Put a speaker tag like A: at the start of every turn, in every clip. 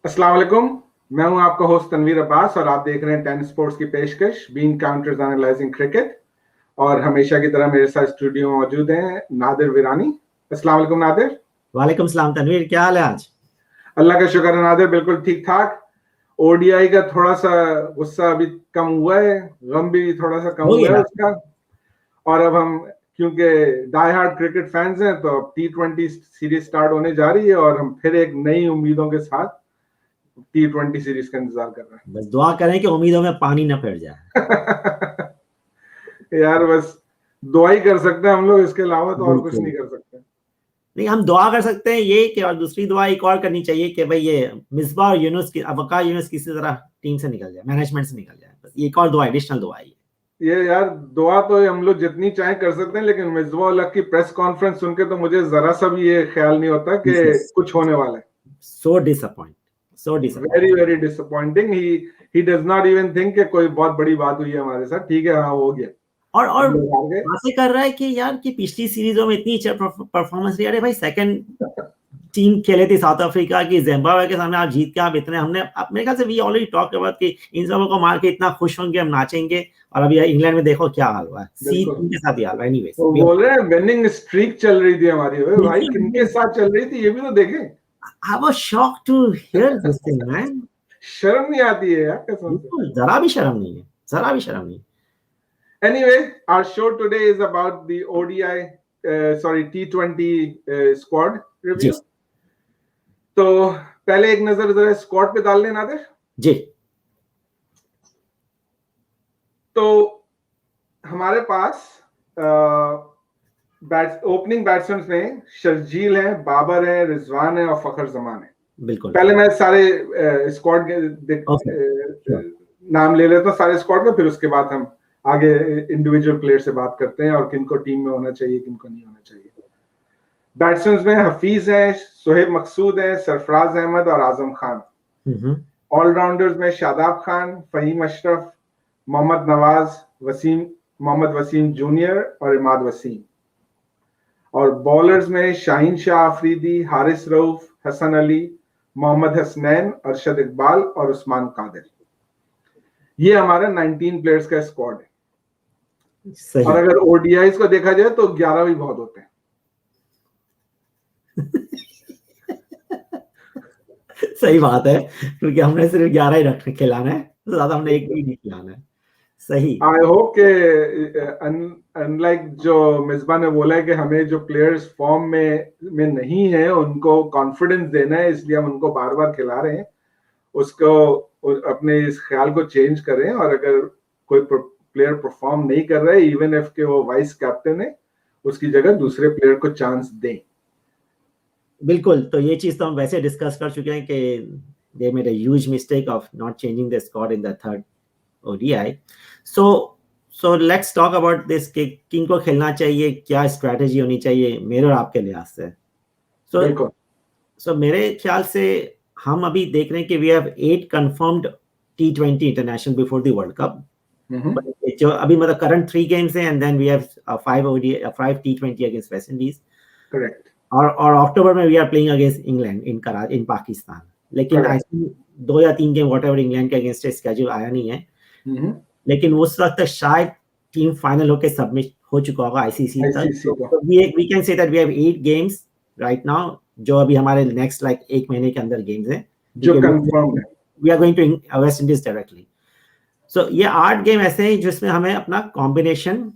A: अस्सलाम वालेकुम। मैं हूं आपका होस्ट तनवीर अब्बास और आप देख रहे हैं 10 स्पोर्ट्स की पेशकश बीन काउंटर्स एनालाइजिंग क्रिकेट। और हमेशा की तरह मेरे साथ स्टूडियो में मौजूद हैं नादिर विरानी। अस्सलाम वालेकुम नादिर।
B: वालेकुम सलाम तनवीर, क्या हाल है आज?
A: अल्लाह का शुक्र है नादिर, बिल्कुल ठीक ठाक। ओडीआई का थोड़ा सा गुस्सा अभी कम हुआ है, गम भी थोड़ा सा कम हुआ है उसका। और अब हम क्योंकि डाई हार्ड क्रिकेट फैंस हैं तो अब T20 सीरीज स्टार्ट होने जा रही है और हम फिर एक नई उम्मीदों के साथ T20 सीरीज का इंतजार कर रहे हैं।
B: बस दुआ करें कि उम्मीदों में पानी न फिर जाए।
A: यार बस दुआ ही कर सकते हैं हम लोग, इसके अलावा तो और कुछ नहीं कर सकते।
B: नहीं, हम दुआ कर सकते हैं ये कि, और दूसरी दुआ एक और करनी चाहिए कि भाई ये मिसबा और यूनुस की वकार यूनुस किसी तरह टीम से निकल जाए, मैनेजमेंट से निकल जाए। बस एक और दुआ, एडिशनल दुआ है
A: ये। यार दुआ तो हम लोग जितनी चाहे कर सकते हैं, लेकिन मिसबा उल हक की प्रेस कॉन्फ्रेंस सुन के तो मुझे जरा सा भी ये ख्याल नहीं होता कि कुछ होने वाला है।
B: So disappoint,
A: very very disappointing. He does not even think कि कोई बहुत बड़ी बात हुई है हमारे साथ। ठीक है, हाँ हो गया।
B: और बातें कर रहा है कि यार कि पिछली सीरीजों में इतनी अच्छा परफॉर्मेंस रही। अरे भाई, सेकंड टीम खेले थी साउथ अफ्रीका की, जिम्बाब्वे के सामने आप जीत के आप इतने, हमने मेरे ख्याल से वी ऑलरेडी टॉक अबाउट कि इन सबों को मार के इतना खुश होंगे, हम नाचेंगे। और अभी इंग्लैंड में देखो क्या हाल हुआ है, सी टीम के साथ ही हाल है। एनीवेज,
A: वो बोल रहे हैं विनिंग स्ट्रीक चल रही थी हमारी। भाई किनके साथ चल रही थी ये भी तो देखें।
B: I was shocked to hear this thing, man.
A: शर्म नहीं आती है यार कसम से।
B: जरा भी शर्म नहीं है, जरा भी शर्म नहीं।
A: Anyway, our show today is about the T20 squad review. तो पहले एक नजर जरा स्क्वाड पे डाल लेना दे
B: जी।
A: तो हमारे पास ओपनिंग बैट्समैन में शर्जील है, बाबर है, रिजवान है और फखर जमान है।
B: बिल्कुल।
A: पहले मैं सारे स्क्वाड के नाम ले लेता हूँ सारे स्क्वाड के, फिर उसके बाद हम आगे इंडिविजुअल प्लेयर से बात करते हैं और किनको टीम में होना चाहिए, किनको नहीं होना चाहिए। बैट्समैन में हफीज है, सोहेब मकसूद है, सरफराज अहमद और आजम खान। ऑलराउंडर्स में शादाब खान, फहीम अशरफ, मोहम्मद नवाज, मोहम्मद वसीम जूनियर और इमाद वसीम। और बॉलर्स में शाहीन शाह आफरीदी, हारिस रऊफ, हसन अली, मोहम्मद हसनैन, अरशद इकबाल और उस्मान कादिर। ये हमारा 19 प्लेयर्स का स्क्वाड है। और अगर ओडीआईज को देखा जाए तो 11 भी बहुत होते हैं।
B: सही बात है, क्योंकि हमने सिर्फ 11 ही खिलाना है, तो ज्यादा हमने एक भी नहीं खिलाना है। सही।
A: आई होप के अनलाइक जो मिसबा ने बोला है कि हमें जो प्लेयर्स फॉर्म में नहीं है उनको कॉन्फिडेंस देना है, इसलिए हम उनको बार बार खिला रहे हैं। उसको अपने इस ख्याल को चेंज करें और अगर कोई प्लेयर परफॉर्म नहीं कर रहा है, इवन इफ के वो वाइस कैप्टन है, उसकी जगह दूसरे प्लेयर को चांस दें।
B: बिल्कुल। तो ये चीज तो हम वैसे डिस्कस कर चुके हैं कि they made a huge mistake of not changing the squad in the third ODI. So let's talk about this कि किनको खेलना चाहिए, क्या स्ट्रेटेजी होनी चाहिए मेरे और आपके लिहाज से। So मेरे ख्याल से हम अभी देख रहे हैं कि we have 8 confirmed T20 international before the World Cup. जो अभी मतलब current 3 games हैं, and then we have 5 T20 against West Indies.
A: Correct.
B: और अक्टूबर में we are playing against England in Pakistan. लेकिन आई थिंक 2 या 3 गेम व्हाटएवर इंग्लैंड के against schedule आया नहीं है। लेकिन उस वक्त शायद टीम फाइनल होके सबमिट हो चुका होगा आईसीसी तक। We can say that we have 8 games right now, जो अभी हमारे नेक्स्ट लाइक 1 महीने के अंदर गेम्स हैं
A: जो कंफर्म है।
B: We are going to West Indies directly. So ये 8 गेम ऐसे हैं जिसमें हमें अपना कॉम्बिनेशन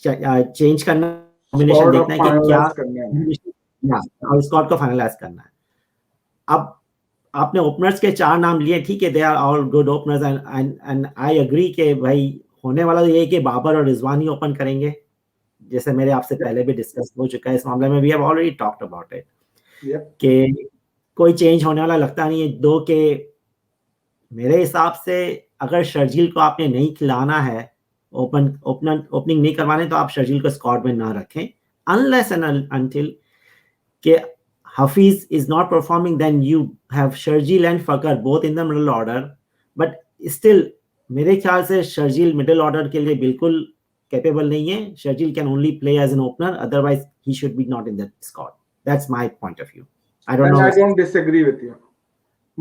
B: चेंज करना, कॉम्बिनेशन देखना है कि क्या और स्क्वाड को फाइनलाइज करना है। अब आपने ओपनर्स के 4 नाम लिए, ठीक है, they are all good openers and I agree कि भाई होने वाला ये है कि बाबर और रिजवान ही ओपन करेंगे, जैसे मेरे आपसे पहले भी डिस्कस हो चुका है इस मामले में। We have already talked about it कि कोई चेंज होने वाला लगता नहीं है। 2 के मेरे हिसाब से अगर शर्जील को आपने नहीं खिलाना है, ओपनिंग नहीं करवाने, तो आप शर्जील को स्क्वाड में ना रखें अनलेस एंड अनटिल कि Hafiz is not performing, then you have Sharjeel and Fakar both in the middle order. But still, मेरे ख्याल से शर्जील मिडिल ऑर्डर के लिए बिल्कुल कैपेबल नहीं है. Sharjeel can only play as an opener, otherwise he should be not in that squad. That's my point of view. I don't know.
A: I don't disagree with you.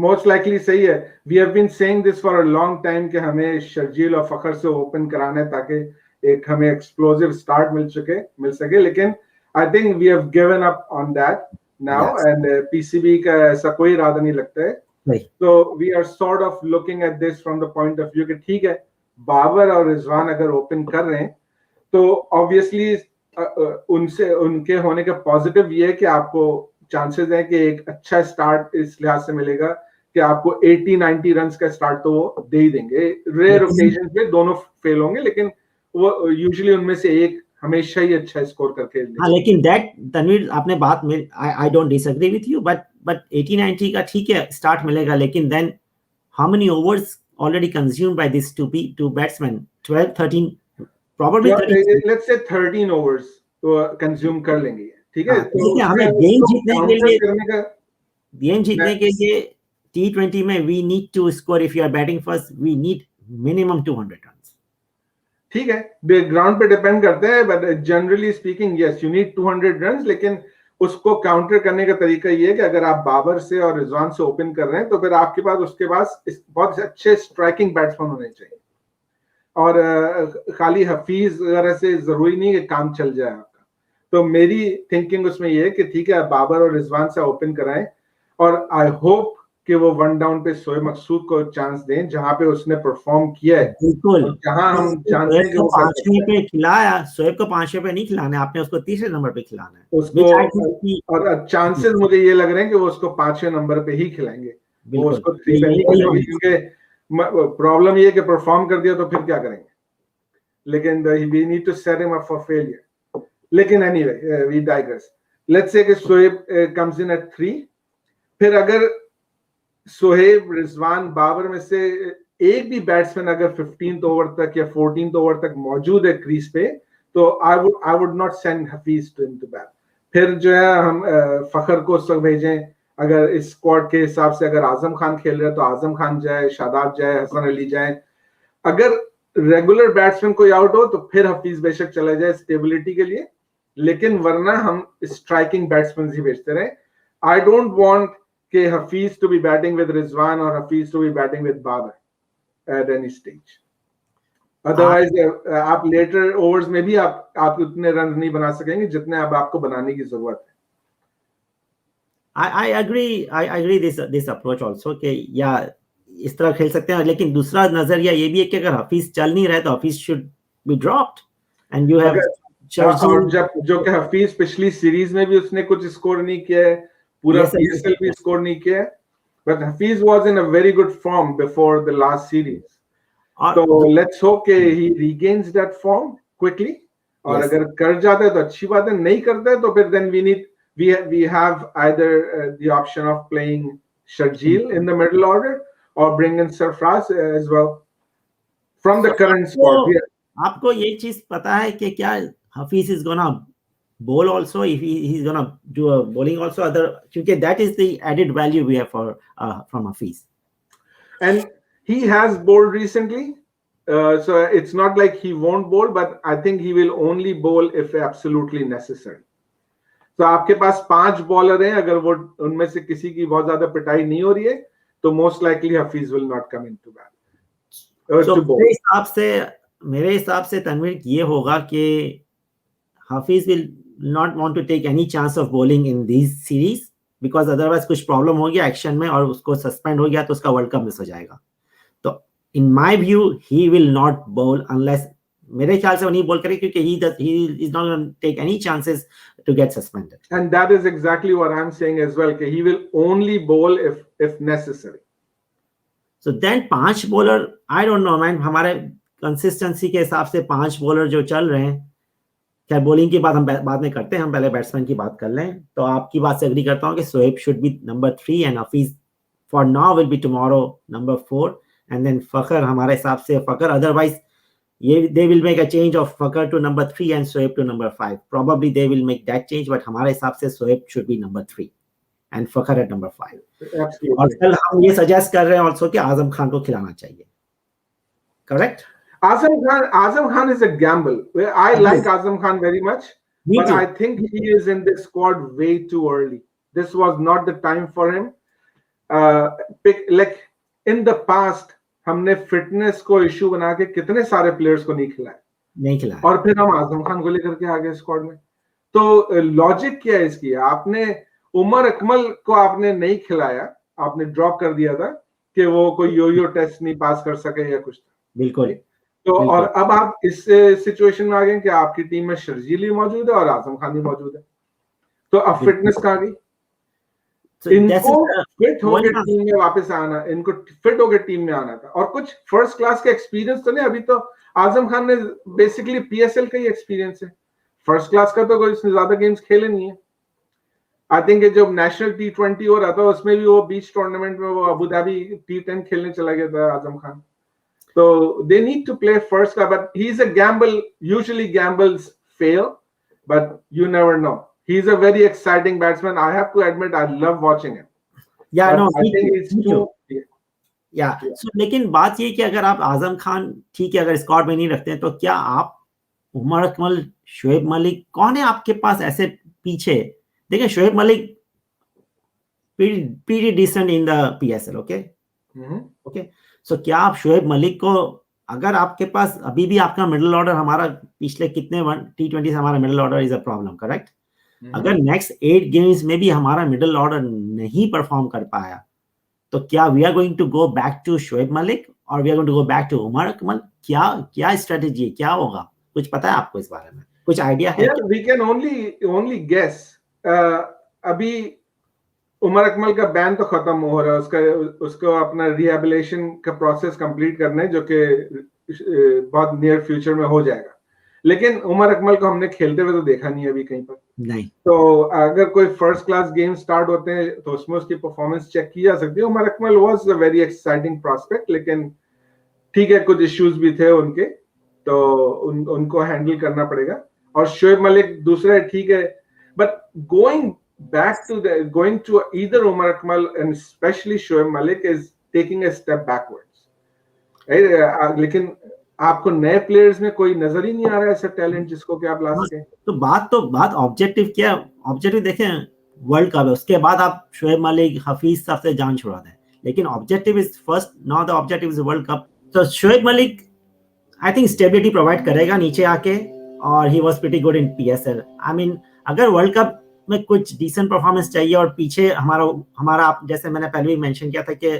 A: Most likely सही है. We have been saying this for a long time कि हमें शर्जील और फखर से open कराना है ताकि एक हमें एक्सप्लोसिव स्टार्ट मिल सके, लेकिन I think we have given up on that now and PCB का ऐसा कोई इरादा नहीं लगता है. तो we are sort of looking at this from the point of view कि ठीक है, बाबर और रिजवान अगर ओपन कर रहे हैं तो ऑब्वियसली उनके होने का पॉजिटिव ये है कि आपको चांसेस है कि एक अच्छा स्टार्ट इस लिहाज से मिलेगा कि आपको 80-90 रन का स्टार्ट तो वो दे ही देंगे. रेयर ओकेजन पे दोनों फेल होंगे, लेकिन वो यूजुअली उनमें से एक हमेशा ही अच्छा स्कोर करके.
B: हाँ, लेकिन दैट तनवीर आपने बात में I don't disagree with you, but 80-90 का ठीक है स्टार्ट मिलेगा, लेकिन then how many overs already consumed by this two batsman? 12-13 probably 13.
A: let's say 13 overs तो कंज्यूम कर लेंगे. ठीक है,
B: तो हमें गेम जीतने के लिए T20 में we need to score. If you are batting first we need minimum 200 runs.
A: ठीक है, ग्राउंड पे डिपेंड करते हैं, but generally speaking yes you need 200 runs. लेकिन उसको काउंटर करने का तरीका ये है कि अगर आप बाबर से और रिजवान से ओपन कर रहे हैं तो फिर आपके पास उसके पास बहुत अच्छे स्ट्राइकिंग बैट्समैन होने चाहिए, और खाली हफीज वगैरह से जरूरी नहीं कि काम चल जाए आपका. तो मेरी थिंकिंग उसमें ये है कि ठीक है, बाबर और रिजवान से ओपन कराएं, और आई होप कि वो वन डाउन पे शोएब मकसूद को चांस दें जहां पे उसने परफॉर्म किया है.
B: बिल्कुल,
A: जहां हम जानते हैं कि वो
B: 5वें पे खिलाया. शोएब को 5वें पे नहीं खिलाना है आपने, उसको तीसरे नंबर पे खिलाना है
A: उसको. और चांसेस मुझे ये लग रहे हैं कि वो उसको 5वें नंबर पे ही खिलाएंगे, वो उसको 3 पे नहीं खिलाएंगे, क्योंकि प्रॉब्लम ये है कि परफॉर्म कर दिया तो फिर क्या करेंगे. लेकिन we need to set him up for failure. लेकिन anyway we digress. Let's say कि शोएब कम्स इन एट 3. फिर अगर शोएब, रिजवान, बाबर में से एक भी बैट्समैन अगर 15th ओवर तक या 14th ओवर तक मौजूद है क्रीज पे, तो I would not send Hafeez to into bat. फिर जो है हम फखर को उस वक्त भेजें. अगर इस स्क्वाड के हिसाब से अगर आजम खान खेल रहे हैं तो आजम खान जाए, शादाब जाए, हसन अली जाए. अगर रेगुलर बैट्समैन कोई आउट हो तो फिर हफीज बेशक चला जाए स्टेबिलिटी के लिए, लेकिन वरना हम स्ट्राइकिंग बैट्समैन ही भेजते रहे. आई डोंट वांट कि Hafeez to be batting with Rizwan और Hafeez to be batting with Babar at any stage. Otherwise आप लेटर ओवर्स में भी आप उतने रन नहीं बना सकेंगे जितने अब आपको बनाने की जरूरत है.
B: I agree this approach also कि या इस तरह खेल सकते हैं, लेकिन दूसरा नजरिया ये भी है कि अगर हफीज चल नहीं रहा तो Hafeez should be dropped and you have
A: जब जो कि हफीज पिछली सीरीज में भी उसने कुछ स्कोर नहीं किया है, पूरा पीएसएल भी स्कोर नहीं किया है, but Hafeez was in a very good form before the last series. तो लेट्स होप कि ही रीगेन्स दैट फॉर्म क्विकली, और अगर कर जाता है तो अच्छी बात है, नहीं करता है तो फिर then we have either the option of playing Sharjeel in the middle order or bring in Sarfraz as well from the current squad.
B: आपको ये चीज पता है कि क्या Hafeez is gonna bowl also, if he's gonna do a bowling also, other क्योंकि that is the added value we have for from Hafeez.
A: And he has bowled recently, so it's not like he won't bowl, but I think he will only bowl if absolutely necessary. तो आपके पास 5 bowler हैं, अगर वो उनमें से किसी की बहुत ज्यादा पिटाई नहीं हो रही है तो most likely Hafeez will not come into bat.
B: मेरे हिसाब से तनवीर ये होगा कि Hafeez will not want to take any chance of bowling in this series, because otherwise कुछ प्रॉब्लम हो गया एक्शन में और उसको सस्पेंड हो गया तो उसका वर्ल्ड कप मिस हो जाएगा. तो in my view he will not ball unless, मेरे ख्याल से वो नहीं बोल करेगा क्योंकि he is not going to take any chances to get suspended.
A: And that is exactly what I'm saying as well, कि he will only bowl if necessary.
B: So then 5 bowler, I don't know man, हमारे consistency के हिसाब से 5 bowler जो चल रहे हैं, क्या बॉलिंग की बात हम बाद में करते हैं, हम पहले बैट्समैन की बात कर लें. तो आपकी बात से एग्री करता हूँ कि Shoaib should be number 3 and Hafeez for now will be tomorrow number 4 and then Fakhar हमारे हिसाब से Fakhar, otherwise they will make a change of Fakar to number 3 and Shoaib to number 5. Probably they will make that change, but हमारे हिसाब से Shoaib should be number 3 and Fakar at number 5.
A: Absolutely.
B: और कल हम ये suggest कर रहे हैं also कि आजम खान को खिलाना चाहिए. Correct?
A: Azam Khan is a gamble. I like Azam Khan very much, but I think he is in this squad way too early. This was not the time for him. Like in the past हमने fitness को issue बना के कितने सारे players को नहीं खिलाया और फिर हम आजम खान को लेकर के आ गए स्क्वाड में। तो लॉजिक क्या है इसकी? आपने उमर अकमल को आपने नहीं खिलाया, आपने ड्रॉप कर दिया था कि वो कोई यो टेस्ट नहीं पास कर सके या कुछ।
B: बिल्कुल।
A: तो और अब आप इस सिचुएशन में आ गए कि आपकी टीम में शर्जील मौजूद है और आजम खान भी मौजूद है, तो अब फिटनेस कहाँ गई? इनको फिट होकर टीम में वापस आना, इनको फिट होकर टीम में आना था, और कुछ फर्स्ट क्लास का एक्सपीरियंस तो नहीं। अभी तो आजम खान ने बेसिकली पीएसएल का ही एक्सपीरियंस है, फर्स्ट क्लास का तो कोई इसने ज्यादा गेम्स खेले नहीं है। आई थिंक जब नेशनल T20 हो रहा था उसमें भी वो बीच टूर्नामेंट में वो अबू धाबी T10 खेलने चला गया था आजम खान। तो they need to play first class, but he is a gamble, usually gambles fail, but you never know. He's a very exciting batsman. I have to admit, I love watching him.
B: Yeah, no,
A: I think it's too.
B: Yeah. So, लेकिन बात ये कि अगर आप आजम खान ठीक है अगर squad में नहीं रखते हैं तो क्या आप उमर अकमल, शोएब मलिक, कौन है आपके पास ऐसे पीछे? देखिए Shoaib Malik pretty decent in the PSL, okay? Okay. So क्या आप शोएब मलिक को, अगर आपके पास अभी भी आपका मिडिल ऑर्डर, हमारा पिछले कितने T20 से हमारा middle order is a problem, correct? अगर नेक्स्ट 8 गेम्स में भी हमारा मिडिल ऑर्डर नहीं परफॉर्म कर पाया तो क्या we are going to go back to Shoaib Malik और we are going to go back to Umar Akmal? क्या स्ट्रेटजी है, क्या होगा? कुछ पता है आपको इस बारे में? कुछ आइडिया है?
A: We can only guess. अभी उमर अकमल का बैन तो खत्म हो रहा है, उसको अपना रिहेबिलिटेशन का प्रोसेस कंप्लीट करना है, जो कि बहुत नियर फ्यूचर में हो जाएगा। लेकिन उमर अकमल को हमने खेलते हुए तो देखा नहीं अभी कहीं पर
B: नहीं।
A: तो अगर कोई फर्स्ट क्लास गेम स्टार्ट होते हैं तो उसमें उसकी परफॉर्मेंस चेक की जा सकती है। Umar Akmal was a very exciting prospect, लेकिन ठीक है कुछ इश्यूज भी थे उनके, तो उनको हैंडल करना पड़ेगा। और शोएब मलिक दूसरा ठीक है, but going to either Umar Akmal and especially Shoaib Malik is taking a step backwards. लेकिन आपको नए प्लेयर्स में कोई नजर ही नहीं आ रहा है ऐसा टैलेंट जिसको कि आप ला सके।
B: तो बात ऑब्जेक्टिव क्या? ऑब्जेक्टिव देखें वर्ल्ड कप है, उसके बाद आप शोएब मलिक, हफीज साहब से जान छुड़ा दें, लेकिन objective is first, now the objective is World Cup. तो Shoaib Malik I think stability provide करेगा नीचे आके, और he was pretty good in PSL. I mean अगर वर्ल्ड कप में कुछ डिसेंट परफॉर्मेंस चाहिए और पीछे हमारा जैसे मैंने पहले भी मेंशन किया था कि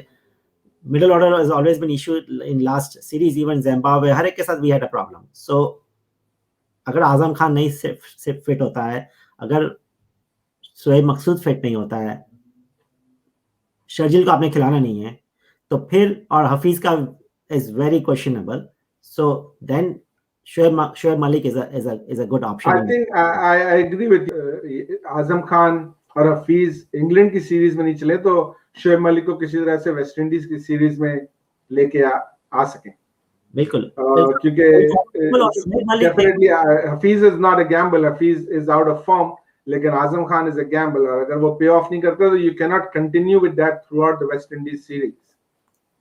B: middle order has always been issue in last series, even Zimbabwe, हर एक के साथ we had a problem. So अगर आजम खान नहीं से फिट होता है, अगर शोएब मकसूद फिट नहीं होता है, शर्जील को आपने खिलाना नहीं है, तो फिर और हफीज का is very questionable, so then Shoaib Malik is a good option.
A: I think I agree with you. Azam Khan और हफीज इंग्लैंड की सीरीज में नहीं चले तो शोएब मलिक को किसी तरह से वेस्ट इंडीज की सीरीज में लेके आ सकें।
B: बिल्कुल,
A: क्योंकि definitely Hafeez is not a gamble, Hafeez is out of form, लेकिन Azam Khan is a gamble, और अगर वो पे ऑफ नहीं करते तो you can not continue with that throughout the West Indies series.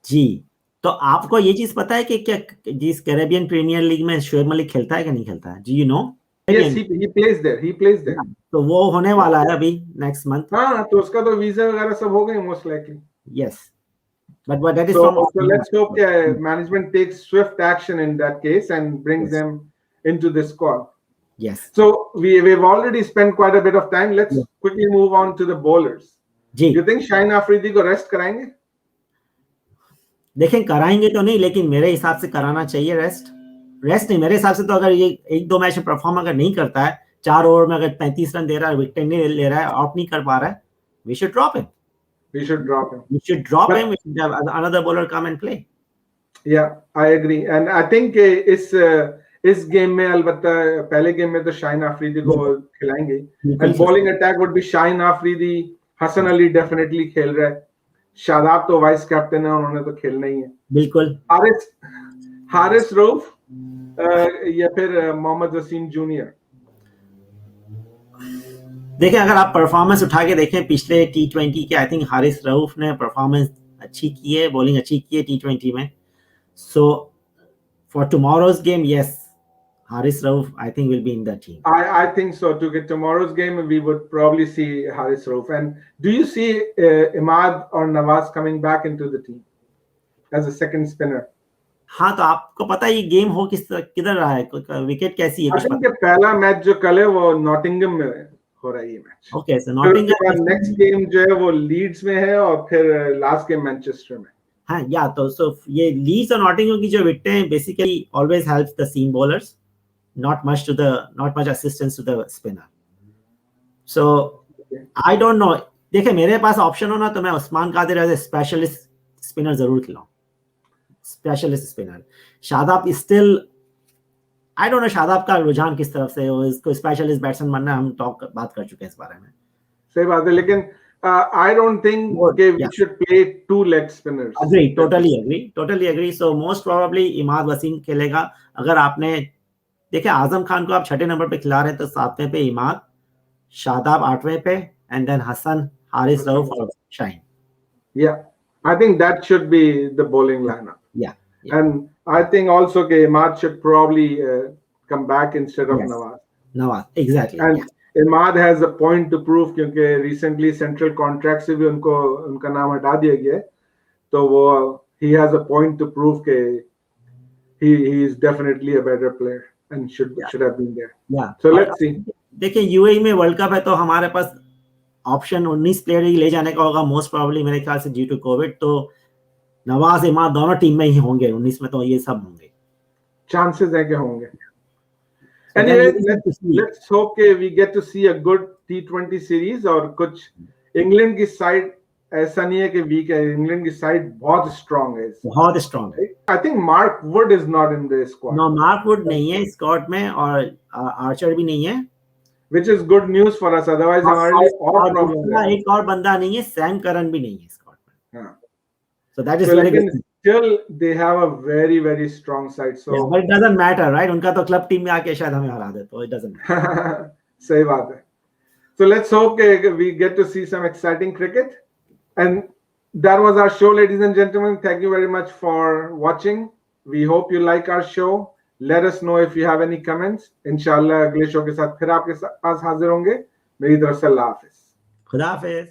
B: जी, तो आपको ये चीज पता है कि क्या जिस कैरेबियन प्रीमियर लीग में शोएब मलिक खेलता है कि नहीं खेलता है? Do you know?
A: Yes, he plays there.
B: तो वो होने वाला है अभी next month.
A: हाँ, तो उसका तो वीजा वगैरह सब हो गए most likely.
B: Yes, but that is
A: so let's hope that management takes swift action in that case and brings them into this squad.
B: Yes.
A: So we've already spent quite a bit of time. Let's quickly move on to the bowlers.
B: Ji.
A: You think Shaheen Afridi को rest कराएंगे?
B: देखें कराएंगे तो नहीं, लेकिन मेरे हिसाब से कराना चाहिए रेस्ट नहीं, मेरे हिसाब से तो अगर ये 1-2 मैच में परफॉर्म अगर नहीं करता है, 4 ओवर में अगर 35 रन दे रहा है, विकेट नहीं ले रहा है, ऑफ नहीं कर पा रहा है, we should drop him. We should drop him. We should have another bowler come and play.
A: Yeah, I agree. And I think इस गेम में अलबत्ता पहले गेम में तो शाहीन अफरीदी को खिलाएंगे, and bowling attack would be Shaheen Afridi, Hasan Ali definitely खेल रहा है, शादाब तो वाइस कैप्टन है, उन्होंने तो खेलना ही है।
B: बिल्कुल।
A: हारिस रऊफ या फिर मोहम्मद वसीम जूनियर?
B: देखें अगर आप परफॉर्मेंस उठा के देखें पिछले T20 के, आई थिंक हारिस रऊफ ने परफॉर्मेंस अच्छी की है, बॉलिंग अच्छी की है T20 में। So for tomorrow's game, yes, Haris Rauf, I think, will be in the team.
A: I think so too. Get tomorrow's game, we would probably see Haris Rauf. And do you see Imad or Nawaz coming back into the team as a second spinner?
B: हाँ, तो आपको पता है ये game हो किधर रहा है, विकेट कैसी है?
A: I think the पहला मैच जो कल है वो नॉटिंघम में हो रहा है ये match.
B: Okay, so Nottingham
A: next game जो है वो लीड्स में है और फिर लास्ट गेम मैनचेस्टर में.
B: हाँ, या तो सो ये लीड्स और नॉटिंघम की जो विकेटें हैं basically always helps the seam bowlers, not much assistance to the spinner. So I don't know. देखिए मेरे पास ऑप्शन हो ना तो मैं Usman Qadir as a specialist spinner जरूर खिलाऊं, specialist spinner. Shadab still I don't know Shadab का रुझान किस तरफ से हो, इसको स्पेशलिस्ट बैट्समैन बनना, हम बात कर चुके हैं इस बारे में.
A: सही बात है, लेकिन I don't think we should play two leg spinners.
B: Totally agree. So most probably Imad Wasim खेलेगा. अगर आपने देखिए आजम खान को आप छठे नंबर पे खिला रहे हैं तो सातवें पे इमाद, शादाब आठवें पे, एंड देन हसन, हारिस रऊफ और Shaheen.
A: Yeah, I think that should be the bowling lineup.
B: Yeah.
A: And I think also that Imad should probably come back instead of Nawaz.
B: Exactly.
A: And Imad has a point to prove क्योंकि recently central contract से भी उनका नाम हटा दिया गया है, तो वो he has a point to prove कि he is definitely a better player and should have been there.
B: Yeah.
A: So let's see.
B: देखिए यूएई में वर्ल्ड कप है तो हमारे पास ऑप्शन 19 प्लेयर ही ले जाने का होगा मोस्ट प्रोबेबली मेरे ख्याल से ड्यू टू कोविड. तो नवाज इमाद दोनों टीम में ही होंगे, 19 में तो ये सब होंगे,
A: चांसेस है कि होंगे. Anyway, let's hope that we get to see a good T20 series. और कुछ इंग्लैंड की साइड ऐसा नहीं है कि वीक है, इंग्लैंड की साइड बहुत स्ट्रांग है. I think Mark Wood is not in the squad.
B: No, Mark Wood नहीं है स्क्वाड में और आर्चर भी नहीं है,
A: which is good news for us. Otherwise हमारे लिए और प्रॉब्लम है.
B: एक और बंदा नहीं है, सैम करन भी नहीं है स्क्वाड में.
A: हाँ.
B: So that is very good.
A: Still they have a very strong side. So
B: yeah, but it doesn't matter, right? उनका तो क्लब टीम में आके शायद हमें हरा दे, तो it doesn't matter.
A: सही बात है. So let's hope we get to see some exciting cricket. And that was our show, ladies and gentlemen. Thank you very much for watching. We hope you like our show. Let us know if you have any comments. इंशाल्लाह अगले show के साथ फिर आपके पास हाजिर होंगे. मेरी तरफ से अल्लाह हाफिज.
B: खुदा हाफिज.